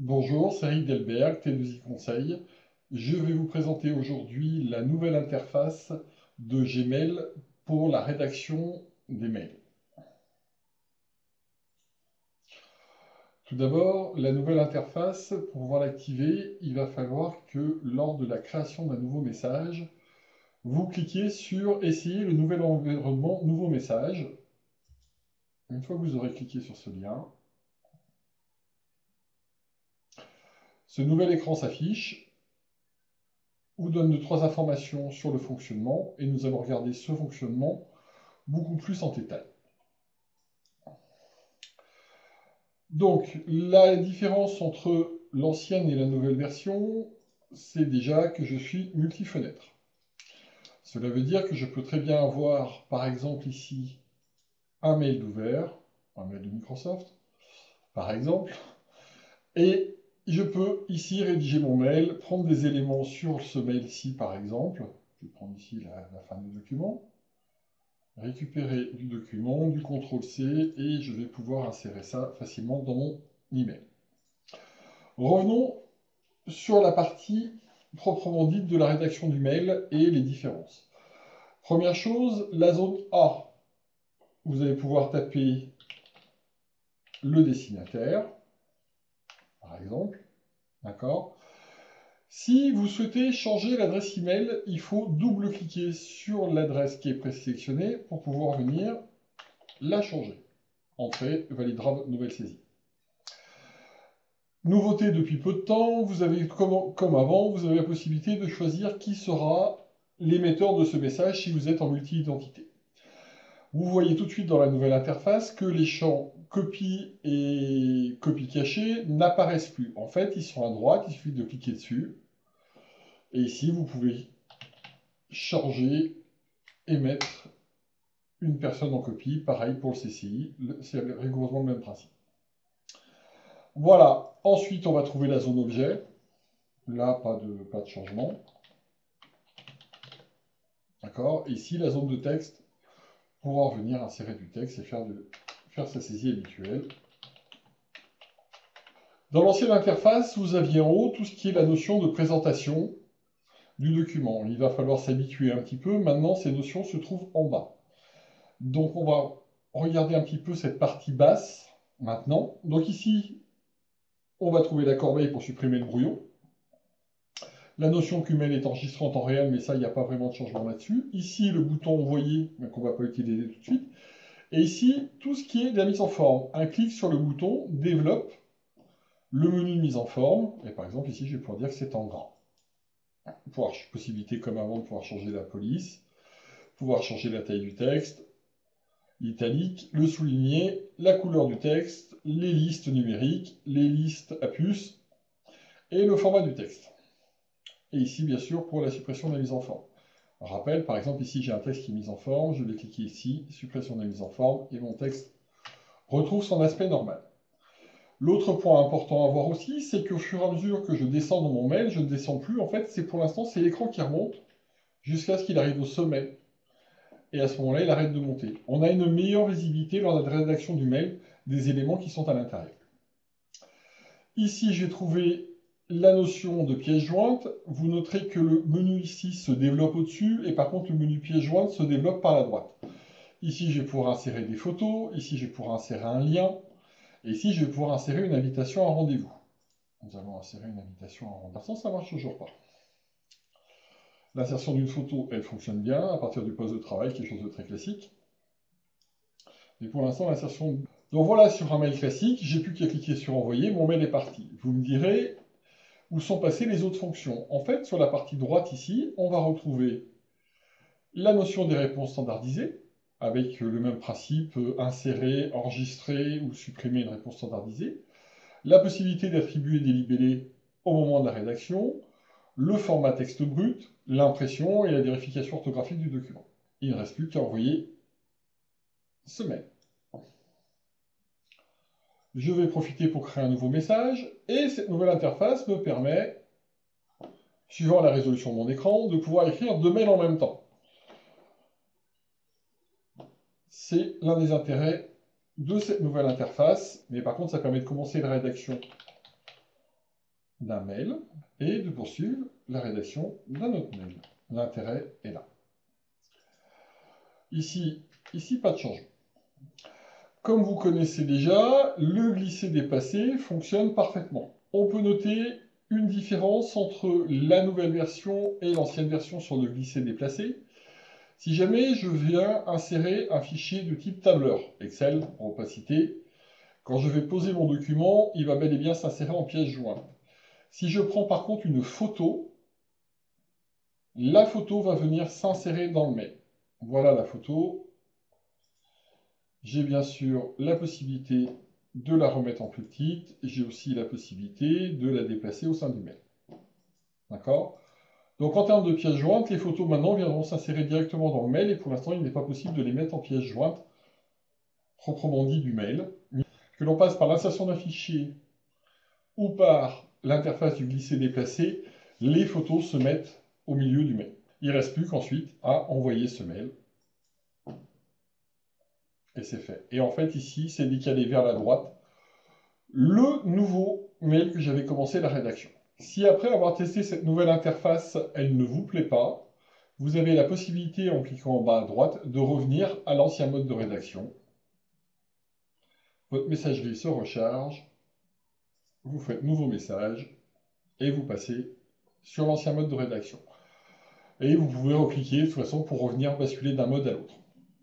Bonjour, c'est Eric Delberg, T2I Conseil. Je vais vous présenter aujourd'hui la nouvelle interface de Gmail pour la rédaction des mails. Tout d'abord, la nouvelle interface, pour pouvoir l'activer, il va falloir que lors de la création d'un nouveau message, vous cliquiez sur Essayer le nouvel environnement, nouveau message. Une fois que vous aurez cliqué sur ce lien, ce nouvel écran s'affiche, vous donne 3 informations sur le fonctionnement et nous allons regarder ce fonctionnement beaucoup plus en détail. Donc, la différence entre l'ancienne et la nouvelle version, c'est déjà que je suis multi-fenêtre. Cela veut dire que je peux très bien avoir, par exemple ici, un mail d'ouvert, un mail de Microsoft, par exemple, et je peux ici rédiger mon mail, prendre des éléments sur ce mail-ci, par exemple. Je vais prendre ici la fin du document, récupérer du document, du CTRL-C, et je vais pouvoir insérer ça facilement dans mon email. Revenons sur la partie proprement dite de la rédaction du mail et les différences. Première chose, la zone A. Vous allez pouvoir taper le destinataire, par exemple. D'accord. Si vous souhaitez changer l'adresse email, il faut double-cliquer sur l'adresse qui est présélectionnée pour pouvoir venir la changer. Entrée, validera votre nouvelle saisie. Nouveauté depuis peu de temps, vous avez, comme avant, vous avez la possibilité de choisir qui sera l'émetteur de ce message si vous êtes en multi-identité. Vous voyez tout de suite dans la nouvelle interface que les champs copie et copie cachée n'apparaissent plus. En fait, ils sont à droite, il suffit de cliquer dessus. Et ici, vous pouvez charger et mettre une personne en copie. Pareil pour le CCI, c'est rigoureusement le même principe. Voilà, ensuite on va trouver la zone objet. Là, pas de changement. D'accord. Ici, la zone de texte, pouvoir venir insérer du texte et faire sa saisie habituelle. Dans l'ancienne interface, vous aviez en haut tout ce qui est la notion de présentation du document. Il va falloir s'habituer un petit peu. Maintenant, ces notions se trouvent en bas. Donc, on va regarder un petit peu cette partie basse maintenant. Donc ici, on va trouver la corbeille pour supprimer le brouillon. La notion QML est enregistrée en temps réel, mais ça, il n'y a pas vraiment de changement là-dessus. Ici, le bouton envoyer, mais qu'on ne va pas utiliser tout de suite. Et ici, tout ce qui est de la mise en forme. Un clic sur le bouton développe le menu de mise en forme. Et par exemple, ici, je vais pouvoir dire que c'est en gras. Possibilité comme avant de pouvoir changer la police, pouvoir changer la taille du texte, l'italique, le souligner, la couleur du texte, les listes numériques, les listes à puce et le format du texte. Et ici, bien sûr, pour la suppression de la mise en forme. Je rappelle, par exemple, ici j'ai un texte qui est mis en forme, je vais cliquer ici, suppression de la mise en forme, et mon texte retrouve son aspect normal. L'autre point important à voir aussi, c'est qu'au fur et à mesure que je descends dans mon mail, je ne descends plus, en fait, c'est pour l'instant, c'est l'écran qui remonte jusqu'à ce qu'il arrive au sommet. Et à ce moment-là, il arrête de monter. On a une meilleure visibilité lors de la rédaction du mail des éléments qui sont à l'intérieur. Ici, j'ai trouvé la notion de pièce jointe. Vous noterez que le menu ici se développe au-dessus, et par contre, le menu pièce jointe se développe par la droite. Ici, je vais pouvoir insérer des photos. Ici, je vais pouvoir insérer un lien. Et ici, je vais pouvoir insérer une invitation à un rendez-vous. Nous allons insérer une invitation à un rendez-vous. Ça ne marche toujours pas. L'insertion d'une photo, elle fonctionne bien à partir du poste de travail, quelque chose de très classique. Et pour l'instant, l'insertion... Donc voilà, sur un mail classique, j'ai plus qu'à cliquer sur envoyer, mon mail est parti. Vous me direz où sont passées les autres fonctions. En fait, sur la partie droite ici, on va retrouver la notion des réponses standardisées, avec le même principe, insérer, enregistrer ou supprimer une réponse standardisée, la possibilité d'attribuer des libellés au moment de la rédaction, le format texte brut, l'impression et la vérification orthographique du document. Il ne reste plus qu'à envoyer ce mail. Je vais profiter pour créer un nouveau message, et cette nouvelle interface me permet, suivant la résolution de mon écran, de pouvoir écrire 2 mails en même temps. C'est l'un des intérêts de cette nouvelle interface, mais par contre ça permet de commencer la rédaction d'un mail et de poursuivre la rédaction d'un autre mail. L'intérêt est là. Ici, pas de changement. Comme vous connaissez déjà, le glisser-déplacer fonctionne parfaitement. On peut noter une différence entre la nouvelle version et l'ancienne version sur le glisser-déplacer. Si jamais je viens insérer un fichier de type tableur, Excel, pour opacité, quand je vais poser mon document, il va bel et bien s'insérer en pièce jointe. Si je prends par contre une photo, la photo va venir s'insérer dans le mail. Voilà la photo. J'ai bien sûr la possibilité de la remettre en plus petite. J'ai aussi la possibilité de la déplacer au sein du mail. D'accord? Donc en termes de pièces jointes, les photos maintenant viendront s'insérer directement dans le mail et pour l'instant il n'est pas possible de les mettre en pièces jointes proprement dit du mail. Que l'on passe par l'insertion d'un fichier ou par l'interface du glisser-déplacer, les photos se mettent au milieu du mail. Il ne reste plus qu'ensuite à envoyer ce mail. Et c'est fait. Et en fait, ici, c'est décalé vers la droite le nouveau mail que j'avais commencé la rédaction. Si après avoir testé cette nouvelle interface, elle ne vous plaît pas, vous avez la possibilité, en cliquant en bas à droite, de revenir à l'ancien mode de rédaction. Votre messagerie se recharge, vous faites nouveau message, et vous passez sur l'ancien mode de rédaction. Et vous pouvez recliquer de toute façon pour revenir basculer d'un mode à l'autre.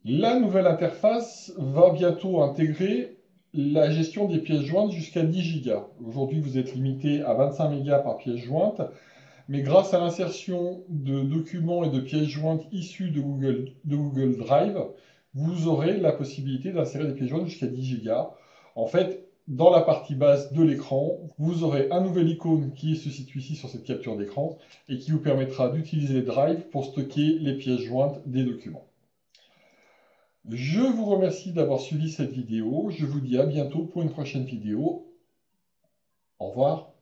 La nouvelle interface va bientôt intégrer la gestion des pièces jointes jusqu'à 10 Go. Aujourd'hui, vous êtes limité à 25 mégas par pièce jointe, mais grâce à l'insertion de documents et de pièces jointes issues de Google Drive, vous aurez la possibilité d'insérer des pièces jointes jusqu'à 10 Go. En fait, dans la partie basse de l'écran, vous aurez un nouvel icône qui se situe ici sur cette capture d'écran et qui vous permettra d'utiliser Drive pour stocker les pièces jointes des documents. Je vous remercie d'avoir suivi cette vidéo. Je vous dis à bientôt pour une prochaine vidéo. Au revoir.